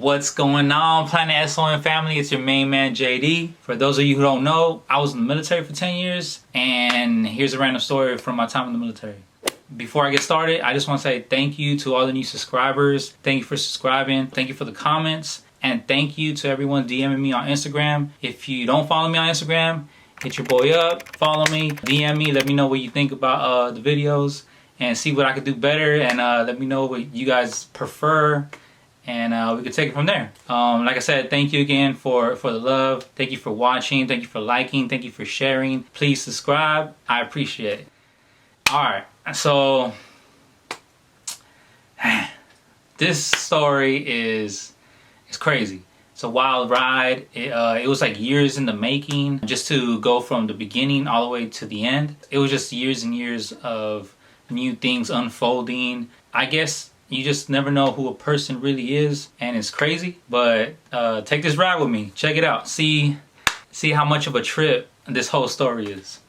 What's going on, Planet S.O.N family? It's your main man, JD. For those of you who don't know, I was in the military for 10 years, and here's a random story from my time in the military. Before I get started, I just want to say thank you to all the new subscribers. Thank you for subscribing. Thank you for the comments. And thank you to everyone DMing me on Instagram. If you don't follow me on Instagram, hit your boy up, follow me, DM me, let me know what you think about the videos, and see what I could do better, and let me know what you guys prefer, and we could take it from there. Like I said, thank you again for the love. Thank you for watching. Thank you for liking. Thank you for sharing. Please subscribe. I appreciate it. Alright, so this story is crazy. It's a wild ride. It was like years in the making just to go from the beginning all the way to the end. It was just years and years of new things unfolding. I guess you just never know who a person really is, and it's crazy. But take this ride with me. Check it out. See how much of a trip this whole story is.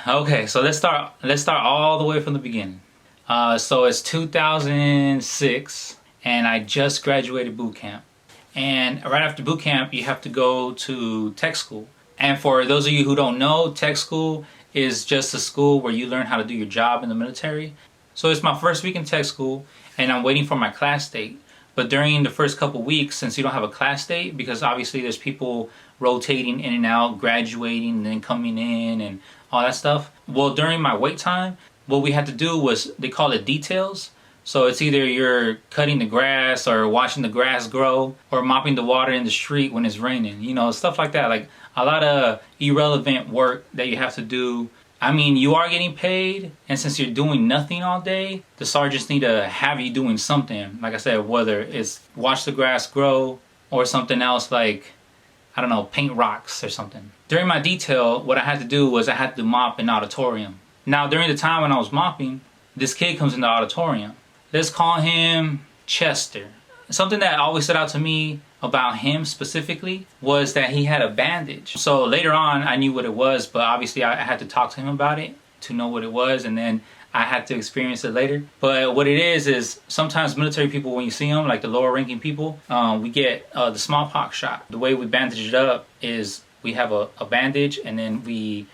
Okay, so let's start all the way from the beginning. So it's 2006, and I just graduated boot camp. And right after boot camp, you have to go to tech school. And for those of you who don't know, tech school is just a school where you learn how to do your job in the military. So it's my first week in tech school, and I'm waiting for my class date. But during the first couple weeks, since you don't have a class date, because obviously there's people rotating in and out, graduating and then coming in and all that stuff. Well, during my wait time, what we had to do was, they call it details. So it's either you're cutting the grass or watching the grass grow or mopping the water in the street when it's raining. You know, stuff like that. Like a lot of irrelevant work that you have to do. I mean, you are getting paid, and since you're doing nothing all day, the sergeants need to have you doing something. Like I said, whether it's watch the grass grow or something else like, I don't know, paint rocks or something. During my detail, what I had to do was I had to mop an auditorium. Now, during the time when I was mopping, this kid comes in the auditorium. Let's call him Chester. Something that always stood out to me about him specifically was that he had a bandage. So later on, I knew what it was, but obviously I had to talk to him about it to know what it was, and then I had to experience it later. But what it is sometimes military people, when you see them, like the lower ranking people, we get the smallpox shot. The way we bandage it up is we have a bandage, and then we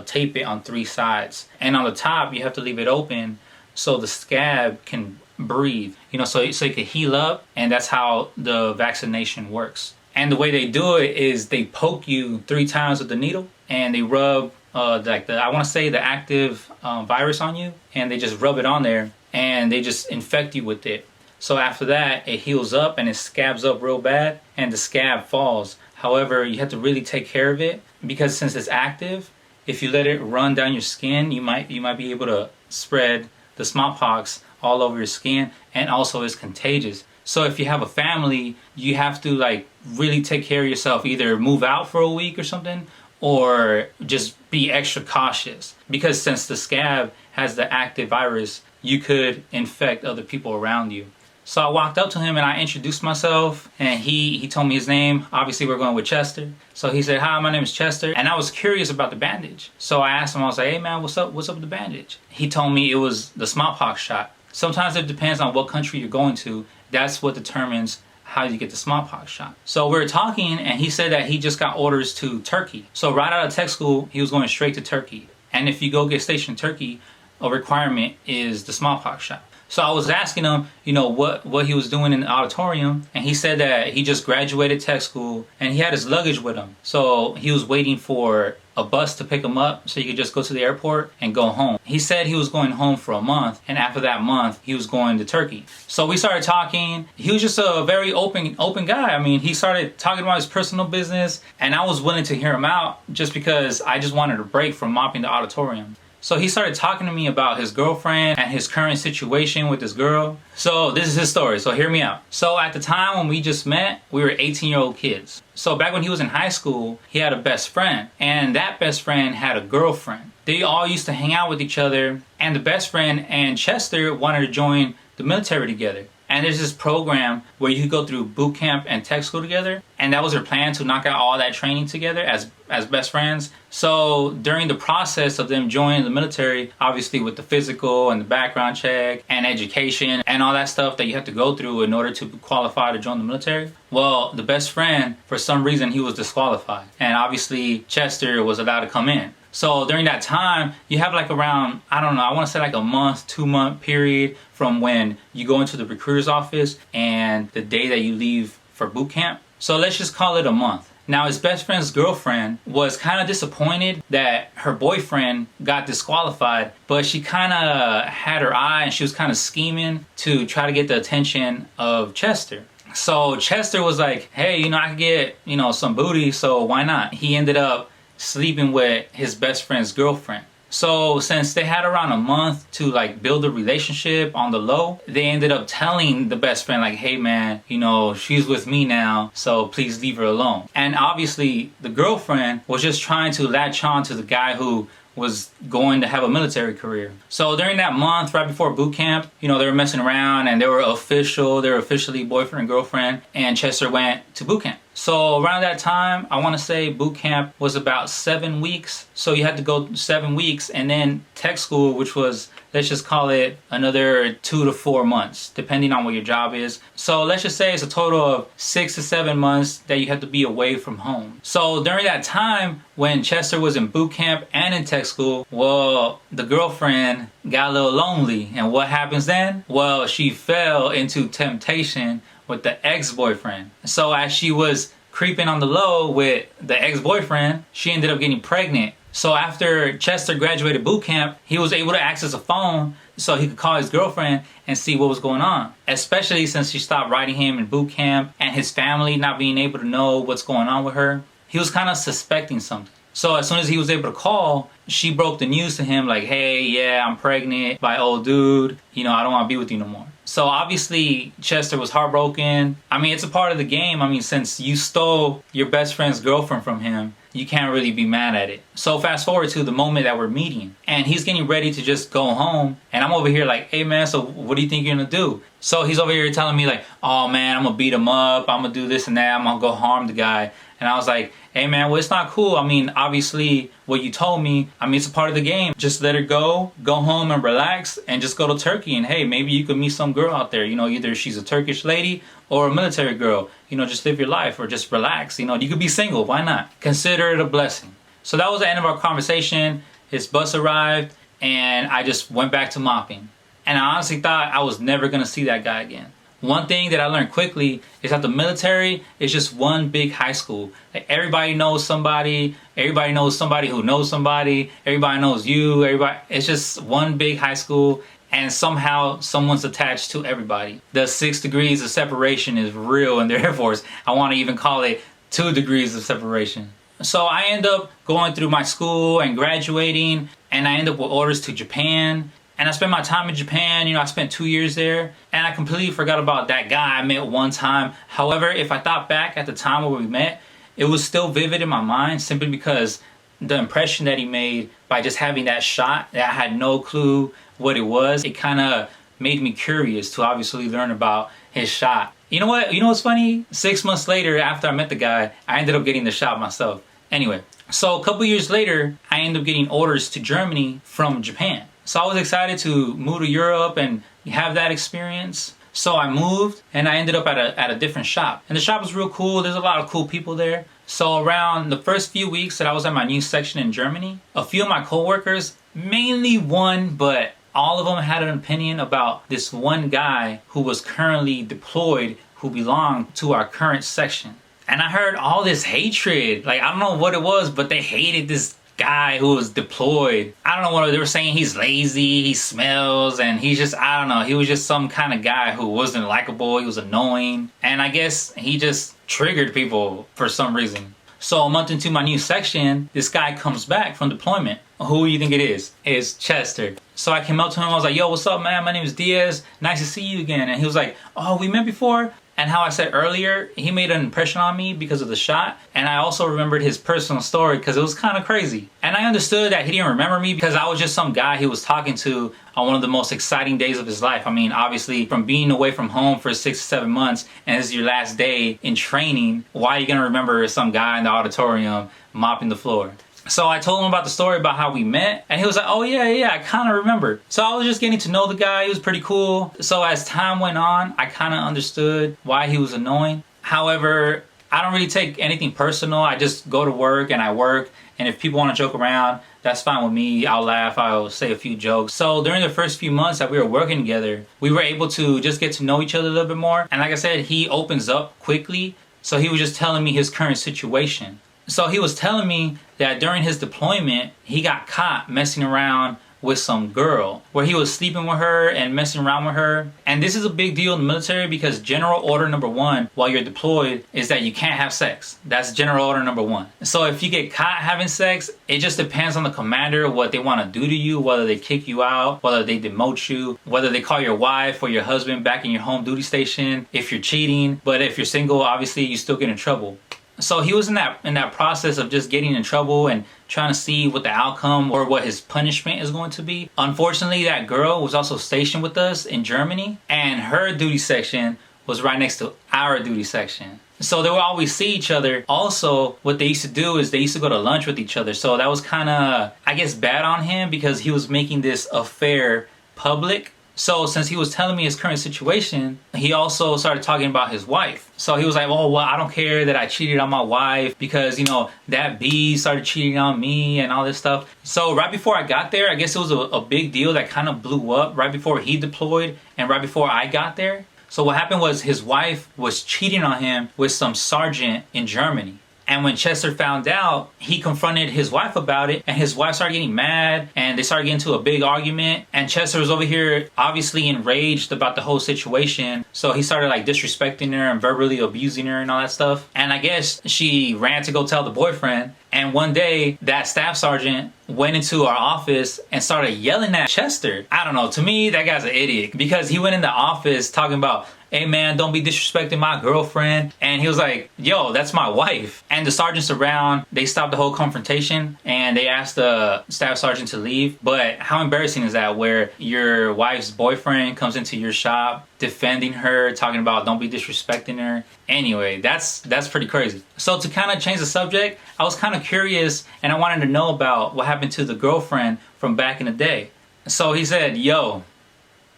tape it on 3 sides. And on the top, you have to leave it open so the scab can breathe, you know, so it can heal up, and that's how the vaccination works. And the way they do it is they poke you 3 times with the needle, and they rub like I want to say the active virus on you, and they just rub it on there, and they just infect you with it. So after that, it heals up and it scabs up real bad, and the scab falls. However, you have to really take care of it, because since it's active, if you let it run down your skin, you might be able to spread the smallpox all over your skin, and also it's contagious. So if you have a family, you have to like really take care of yourself. Either move out for a week or something, or just be extra cautious, because since the scab has the active virus, you could infect other people around you. So I walked up to him and I introduced myself, and he told me his name. Obviously we're going with Chester. So he said, "Hi, my name is Chester." And I was curious about the bandage. So I asked him, I was like, "Hey man, what's up with the bandage?" He told me it was the smallpox shot. Sometimes it depends on what country you're going to. That's what determines how you get the smallpox shot. So we were talking, and he said that he just got orders to Turkey. So right out of tech school, he was going straight to Turkey. And if you go get stationed in Turkey, a requirement is the smallpox shot. So I was asking him, you know, what he was doing in the auditorium, and he said that he just graduated tech school and he had his luggage with him. So he was waiting for a bus to pick him up so he could just go to the airport and go home. He said he was going home for a month, and after that month, he was going to Turkey. So we started talking. He was just a very open guy. I mean, he started talking about his personal business, and I was willing to hear him out just because I just wanted a break from mopping the auditorium. So he started talking to me about his girlfriend and his current situation with this girl. So this is his story, so hear me out. So at the time when we just met, we were 18-year-old kids. So back when he was in high school, he had a best friend, and that best friend had a girlfriend. They all used to hang out with each other, and the best friend and Chester wanted to join the military together. And there's this program where you could go through boot camp and tech school together. And that was their plan, to knock out all that training together as best friends. So during the process of them joining the military, obviously with the physical and the background check and education and all that stuff that you have to go through in order to qualify to join the military, well, the best friend, for some reason, he was disqualified. And obviously Chester was allowed to come in. So during that time, you have like around, I don't know, I want to say like a month, 2-month period from when you go into the recruiter's office and the day that you leave for boot camp. So let's just call it a month. Now his best friend's girlfriend was kind of disappointed that her boyfriend got disqualified, but she kind of had her eye and she was kind of scheming to try to get the attention of Chester. So Chester was like, hey, you know, I could get, you know, some booty, so why not? He ended up sleeping with his best friend's girlfriend. So since they had around a month to like build a relationship on the low, they ended up telling the best friend like, hey man, you know, she's with me now, so please leave her alone. And obviously the girlfriend was just trying to latch on to the guy who was going to have a military career. So during that month, right before boot camp, you know, they were messing around and they were officially boyfriend and girlfriend, and Chester went to boot camp. So around that time, I want to say boot camp was about 7 weeks. So you had to go 7 weeks, and then tech school, which was, let's just call it another 2 to 4 months, depending on what your job is. So let's just say it's a total of 6 to 7 months that you have to be away from home. So during that time, when Chester was in boot camp and in tech school, well, the girlfriend got a little lonely. And what happens then? Well, she fell into temptation with the ex-boyfriend. So as she was creeping on the low with the ex-boyfriend, she ended up getting pregnant. So after Chester graduated boot camp, he was able to access a phone so he could call his girlfriend and see what was going on. Especially since she stopped writing him in boot camp and his family not being able to know what's going on with her. He was kind of suspecting something. So as soon as he was able to call, she broke the news to him like, hey, yeah, I'm pregnant by old dude. You know, I don't want to be with you no more. So obviously Chester was heartbroken. I mean, it's a part of the game. I mean, since you stole your best friend's girlfriend from him, you can't really be mad at it. So fast forward to the moment that we're meeting, and he's getting ready to just go home, and I'm over here like, hey man, so what do you think you're gonna do? So he's over here telling me like, oh man, I'm gonna beat him up, I'm gonna do this and that, I'm gonna go harm the guy. And I was like, hey man, well, it's not cool. I mean, obviously what you told me, I mean, it's a part of the game. Just let her go home and relax, and just go to Turkey, and hey, maybe you could meet some girl out there, you know, either she's a Turkish lady or a military girl. You know, just live your life or just relax. You know, you could be single, why not? Consider it a blessing. So that was the end of our conversation. His bus arrived and I just went back to mopping. And I honestly thought I was never gonna see that guy again. One thing that I learned quickly is that the military is just one big high school. Like, everybody knows somebody who knows somebody, everybody knows you, it's just one big high school, and somehow someone's attached to everybody. The 6 degrees of separation is real in the Air Force. I want to even call it 2 degrees of separation. So I end up going through my school and graduating, and I end up with orders to Japan. And I spent my time in Japan, you know, I spent 2 years there, and I completely forgot about that guy I met one time. However, if I thought back at the time where we met, it was still vivid in my mind, simply because the impression that he made by just having that shot that I had no clue what it was, it kind of made me curious to obviously learn about his shot. You know what? You know what's funny? 6 months later, after I met the guy, I ended up getting the shot myself. Anyway, so a couple years later, I ended up getting orders to Germany from Japan. So I was excited to move to Europe and have that experience. So I moved and I ended up at a different shop. And the shop was real cool. There's a lot of cool people there. So around the first few weeks that I was at my new section in Germany, a few of my coworkers, mainly one, but all of them had an opinion about this one guy who was currently deployed, who belonged to our current section. And I heard all this hatred. Like, I don't know what it was, but they hated this guy who was deployed. I don't know what they were saying. He's lazy, he smells, and he's just, I don't know, he was just some kind of guy who wasn't likable, he was annoying, and I guess he just triggered people for some reason. So a month into my new section, this guy comes back from deployment. Who do you think it is? It's Chester. So I came up to him, I was like, yo, what's up man, my name is Diaz, nice to see you again. And he was like, oh, we met before? And how I said earlier, he made an impression on me because of the shot. And I also remembered his personal story because it was kind of crazy. And I understood that he didn't remember me because I was just some guy he was talking to on one of the most exciting days of his life. I mean, obviously, from being away from home for 6 to 7 months, and this is your last day in training, why are you gonna remember some guy in the auditorium mopping the floor? So I told him about the story about how we met, and he was like, oh yeah, I kind of remember. So I was just getting to know the guy. He was pretty cool. So as time went on, I kind of understood why he was annoying. However, I don't really take anything personal. I just go to work and I work, and if people want to joke around, that's fine with me. I'll laugh, I'll say a few jokes. So during the first few months that we were working together, we were able to just get to know each other a little bit more. And like I said, he opens up quickly. So he was just telling me his current situation. So he was telling me that during his deployment, he got caught messing around with some girl, where he was sleeping with her and messing around with her. And this is a big deal in the military because general order number 1 while you're deployed is that you can't have sex. That's general order number 1. So if you get caught having sex, it just depends on the commander what they want to do to you, whether they kick you out, whether they demote you, whether they call your wife or your husband back in your home duty station if you're cheating. But if you're single, obviously you still get in trouble. So he was in that process of just getting in trouble and trying to see what the outcome or what his punishment is going to be. Unfortunately, that girl was also stationed with us in Germany, and her duty section was right next to our duty section. So they would always see each other. Also, what they used to do is they used to go to lunch with each other. So that was kind of, I guess, bad on him because he was making this affair public. So since he was telling me his current situation, he also started talking about his wife. So he was like, oh, well, I don't care that I cheated on my wife because, you know, that B started cheating on me and all this stuff. So right before I got there, I guess it was a big deal that kind of blew up right before he deployed and right before I got there. So what happened was his wife was cheating on him with some sergeant in Germany. And when Chester found out, he confronted his wife about it, and his wife started getting mad, and they started getting into a big argument. And Chester was over here obviously enraged about the whole situation. So he started like disrespecting her and verbally abusing her and all that stuff. And I guess she ran to go tell the boyfriend. And one day, that staff sergeant went into our office and started yelling at Chester. I don't know, to me, that guy's an idiot because he went in the office talking about, hey man, don't be disrespecting my girlfriend. And he was like, yo, that's my wife. And the sergeants around, they stopped the whole confrontation and they asked the staff sergeant to leave. But how embarrassing is that where your wife's boyfriend comes into your shop defending her, talking about don't be disrespecting her. Anyway, that's pretty crazy. So to kind of change the subject, I was kind of curious and I wanted to know about what happened to the girlfriend from back in the day. So he said, yo,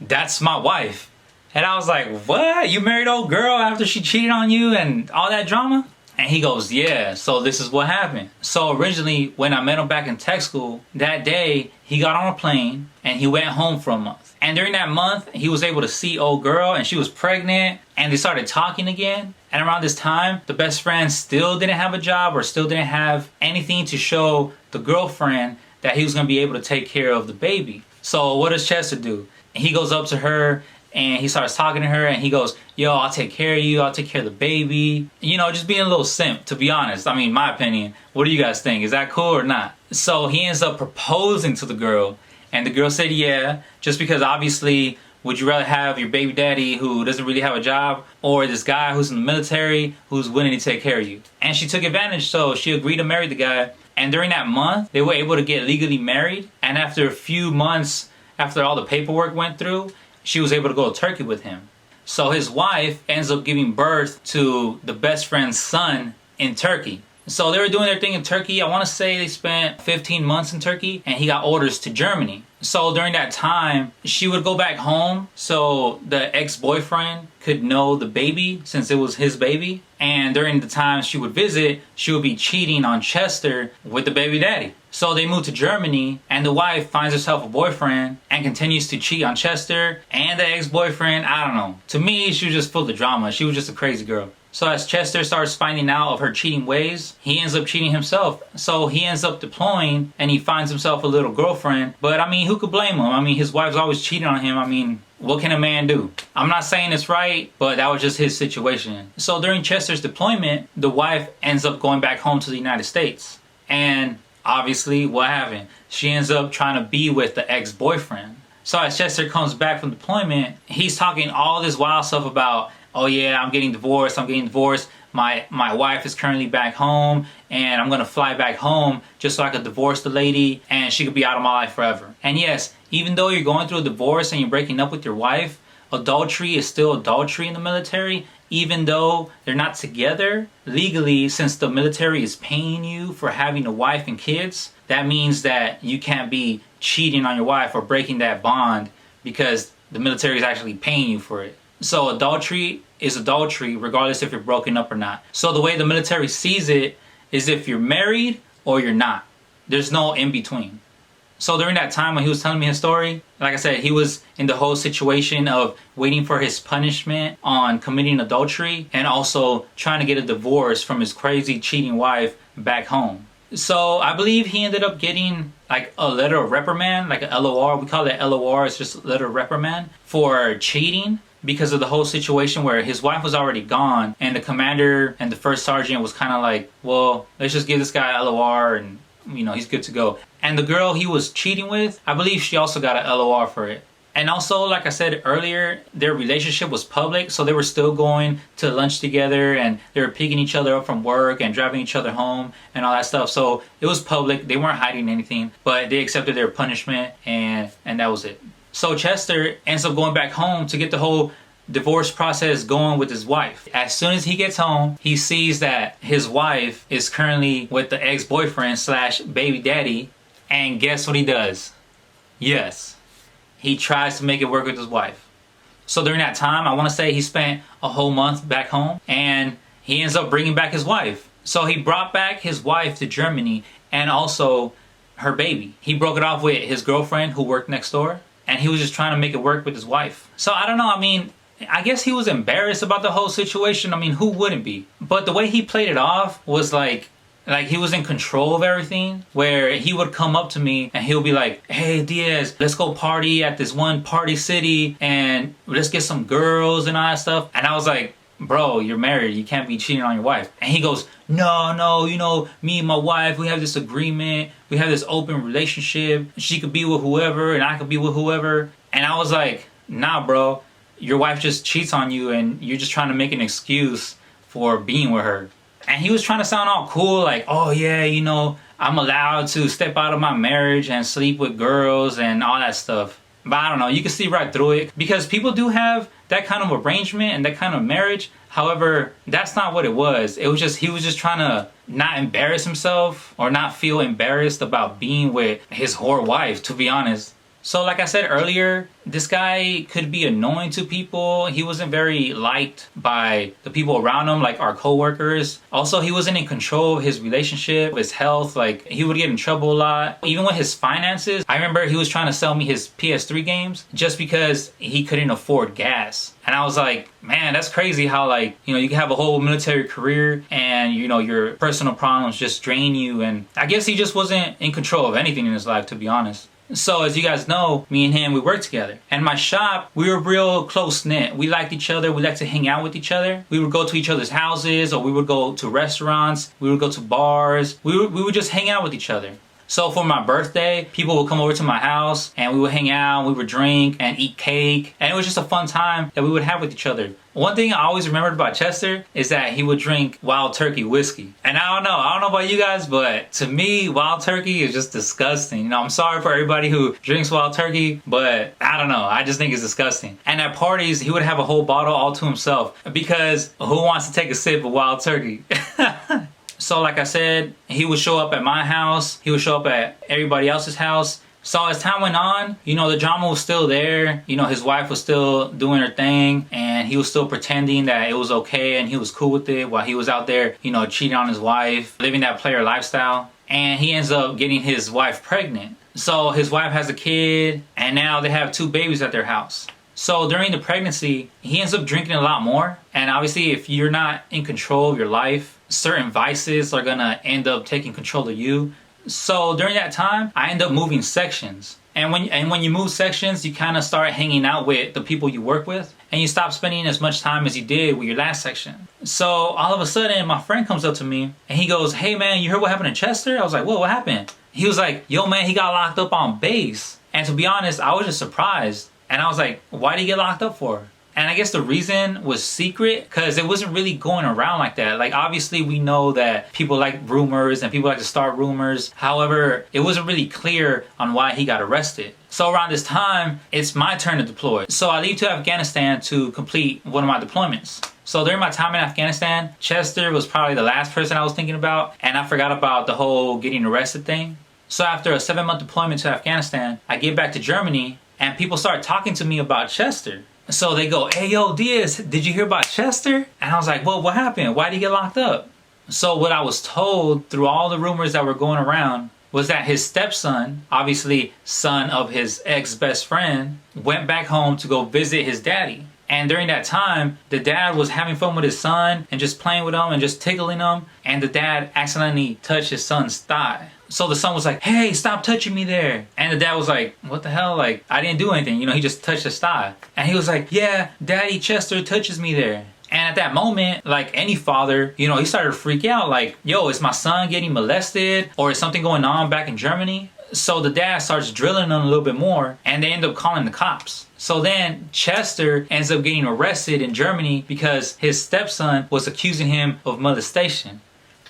that's my wife. And I was like, what? You married old girl after she cheated on you and all that drama? And he goes, yeah, so this is what happened. So originally, when I met him back in tech school, that day, he got on a plane and he went home for a month. And during that month, he was able to see old girl and she was pregnant and they started talking again. And around this time, the best friend still didn't have a job or still didn't have anything to show the girlfriend that he was going to be able to take care of the baby. So what does Chester do? He goes up to her and he starts talking to her and he goes, yo, I'll take care of you. I'll take care of the baby. You know, just being a little simp, to be honest. I mean, my opinion. What do you guys think? Is that cool or not? So he ends up proposing to the girl. And the girl said, yeah, just because obviously, would you rather have your baby daddy who doesn't really have a job or this guy who's in the military who's willing to take care of you? And she took advantage. So she agreed to marry the guy. And during that month, they were able to get legally married. And after a few months, after all the paperwork went through, she was able to go to Turkey with him. So his wife ends up giving birth to the best friend's son in Turkey. So they were doing their thing in Turkey. I want to say they spent 15 months in Turkey and he got orders to Germany. So during that time, she would go back home so the ex-boyfriend could know the baby since it was his baby. And during the time she would visit, she would be cheating on Chester with the baby daddy. So they moved to Germany and the wife finds herself a boyfriend and continues to cheat on Chester and the ex-boyfriend. I don't know. To me, she was just full of drama. She was just a crazy girl. So as Chester starts finding out of her cheating ways, he ends up cheating himself. So he ends up deploying and he finds himself a little girlfriend. But I mean, who could blame him? I mean, his wife's always cheating on him. I mean, what can a man do? I'm not saying it's right, but that was just his situation. So during Chester's deployment, the wife ends up going back home to the United States. And obviously, what happened? She ends up trying to be with the ex-boyfriend. So as Chester comes back from deployment, he's talking all this wild stuff about oh yeah, I'm getting divorced, my wife is currently back home, and I'm gonna fly back home just so I could divorce the lady and she could be out of my life forever. And yes, even though you're going through a divorce and you're breaking up with your wife, adultery is still adultery in the military. Even though they're not together legally, since the military is paying you for having a wife and kids, that means that you can't be cheating on your wife or breaking that bond because the military is actually paying you for it. So adultery is adultery regardless if you're broken up or not. So the way the military sees it is if you're married or you're not. There's no in between. So during that time when he was telling me his story, like I said, he was in the whole situation of waiting for his punishment on committing adultery and also trying to get a divorce from his crazy cheating wife back home. So I believe he ended up getting like a letter of reprimand, like an LOR. We call it LOR, it's just a letter of reprimand for cheating because of the whole situation where his wife was already gone and the commander and the first sergeant was kind of like, well, let's just give this guy a LOR and he's good to go. And the girl he was cheating with, I believe she also got an LOR for it. And also, like I said earlier, their relationship was public, so they were still going to lunch together and they were picking each other up from work and driving each other home and all that stuff. So it was public, they weren't hiding anything, but they accepted their punishment and that was it. So Chester ends up going back home to get the whole divorce process going with his wife. As soon as he gets home, he sees that his wife is currently with the ex-boyfriend slash baby daddy, and guess what he does? Yes, he tries to make it work with his wife. So during that time, I want to say he spent a whole month back home, and he ends up bringing back his wife. So he brought back his wife to Germany and also her baby. He broke it off with his girlfriend who worked next door, and he was just trying to make it work with his wife. So I don't know, I guess he was embarrassed about the whole situation. Who wouldn't be? But the way he played it off was like he was in control of everything, where he would come up to me and he'll be like, hey Diaz, let's go party at this one party city and let's get some girls and all that stuff. And I was like, bro, you're married, you can't be cheating on your wife. And he goes, no, me and my wife, we have this agreement, we have this open relationship, she could be with whoever and I could be with whoever. And I was like, nah bro, your wife just cheats on you and you're just trying to make an excuse for being with her. And he was trying to sound all cool, like, oh yeah, I'm allowed to step out of my marriage and sleep with girls and all that stuff. But I don't know, you can see right through it because people do have that kind of arrangement and that kind of marriage. However, that's not what it was. It was just, he was just trying to not embarrass himself or not feel embarrassed about being with his whore wife, to be honest. So like I said earlier, this guy could be annoying to people. He wasn't very liked by the people around him, like our coworkers. Also, he wasn't in control of his relationship, his health. Like, he would get in trouble a lot. Even with his finances, I remember he was trying to sell me his PS3 games just because he couldn't afford gas. And I was like, man, that's crazy how you can have a whole military career and your personal problems just drain you. And I guess he just wasn't in control of anything in his life, to be honest. So as you guys know, me and him, we worked together. And my shop, we were real close-knit. We liked each other. We liked to hang out with each other. We would go to each other's houses, or we would go to restaurants. We would go to bars. We would just hang out with each other. So for my birthday, people would come over to my house and we would hang out, we would drink and eat cake. And it was just a fun time that we would have with each other. One thing I always remembered about Chester is that he would drink Wild Turkey whiskey. And I don't know about you guys, but to me, Wild Turkey is just disgusting. I'm sorry for everybody who drinks Wild Turkey, but I don't know. I just think it's disgusting. And at parties, he would have a whole bottle all to himself because who wants to take a sip of Wild Turkey? So like I said, he would show up at my house. He would show up at everybody else's house. So as time went on, the drama was still there. His wife was still doing her thing and he was still pretending that it was okay and he was cool with it while he was out there, cheating on his wife, living that player lifestyle. And he ends up getting his wife pregnant. So his wife has a kid and now they have 2 babies at their house. So during the pregnancy, he ends up drinking a lot more. And obviously, if you're not in control of your life, certain vices are gonna end up taking control of you. So during that time, I end up moving sections. And when you move sections, you kind of start hanging out with the people you work with. And you stop spending as much time as you did with your last section. So all of a sudden, my friend comes up to me and he goes, hey man, you heard what happened to Chester? I was like, whoa, what happened? He was like, yo man, he got locked up on base. And to be honest, I was just surprised. And I was like, why did he get locked up for? And I guess the reason was secret because it wasn't really going around like that. Like, obviously we know that people like rumors and people like to start rumors. However, it wasn't really clear on why he got arrested. So around this time, it's my turn to deploy. So I leave to Afghanistan to complete one of my deployments. So during my time in Afghanistan, Chester was probably the last person I was thinking about, and I forgot about the whole getting arrested thing. So after a 7-month deployment to Afghanistan, I get back to Germany and people start talking to me about Chester. So they go, hey, yo, Diaz, did you hear about Chester? And I was like, well, what happened? Why did he get locked up? So what I was told through all the rumors that were going around was that his stepson, obviously son of his ex-best friend, went back home to go visit his daddy. And during that time, the dad was having fun with his son and just playing with him and just tickling him. And the dad accidentally touched his son's thigh. So the son was like, hey, stop touching me there. And the dad was like, what the hell? Like, I didn't do anything. You know, he just touched his thigh. And he was like, yeah, Daddy Chester touches me there. And at that moment, like any father, you know, he started to freak out. Like, yo, is my son getting molested? Or is something going on back in Germany? So the dad starts drilling him a little bit more. And they end up calling the cops. So then Chester ends up getting arrested in Germany because his stepson was accusing him of molestation.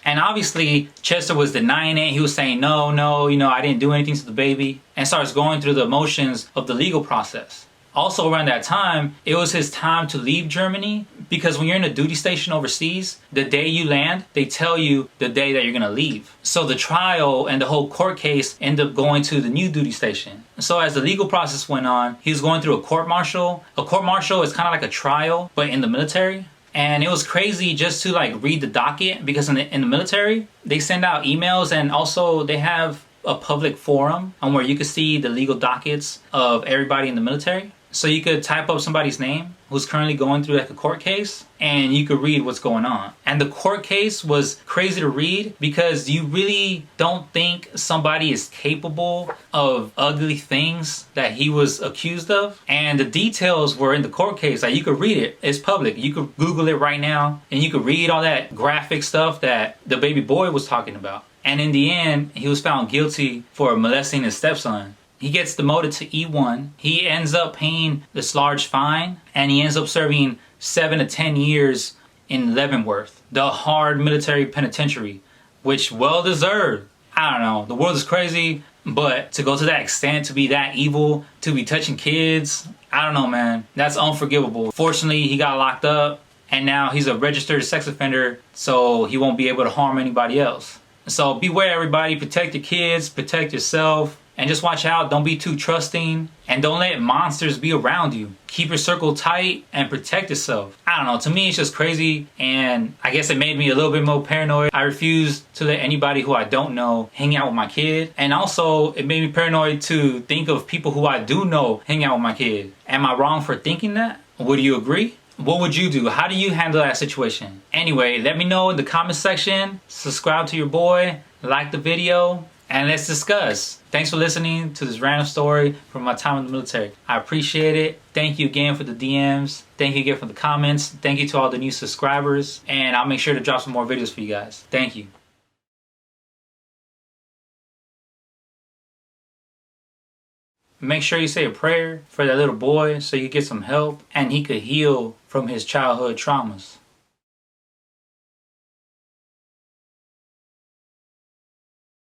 And obviously, Chester was denying it. He was saying, no, you know, I didn't do anything to the baby. And starts going through the motions of the legal process. Also around that time, it was his time to leave Germany because when you're in a duty station overseas, the day you land, they tell you the day that you're going to leave. So the trial and the whole court case ended up going to the new duty station. So as the legal process went on, he was going through a court-martial. A court-martial is kind of like a trial, but in the military. And it was crazy just to like read the docket because in the military, they send out emails and also they have a public forum on where you could see the legal dockets of everybody in the military. So you could type up somebody's name who's currently going through like a court case and you could read what's going on. And the court case was crazy to read because you really don't think somebody is capable of ugly things that he was accused of. And the details were in the court case. Like, you could read it. It's public. You could Google it right now and you could read all that graphic stuff that the baby boy was talking about. And in the end, he was found guilty for molesting his stepson. He gets demoted to E1. He ends up paying this large fine and he ends up serving 7 to 10 years in Leavenworth, the hard military penitentiary, which well deserved. I don't know, the world is crazy, but to go to that extent, to be that evil, to be touching kids, I don't know, man, that's unforgivable. Fortunately, he got locked up and now he's a registered sex offender, so he won't be able to harm anybody else. So beware, everybody. Protect your kids, protect yourself. And just watch out, don't be too trusting, and don't let monsters be around you. Keep your circle tight and protect yourself. I don't know, to me it's just crazy, and I guess it made me a little bit more paranoid. I refuse to let anybody who I don't know hang out with my kid. And also, it made me paranoid to think of people who I do know hang out with my kid. Am I wrong for thinking that? Would you agree? What would you do? How do you handle that situation? Anyway, let me know in the comment section. Subscribe to your boy, like the video, and let's discuss. Thanks for listening to this random story from my time in the military. I appreciate it. Thank you again for the DMs. Thank you again for the comments. Thank you to all the new subscribers. And I'll make sure to drop some more videos for you guys. Thank you. Make sure you say a prayer for that little boy so you get some help and he could heal from his childhood traumas.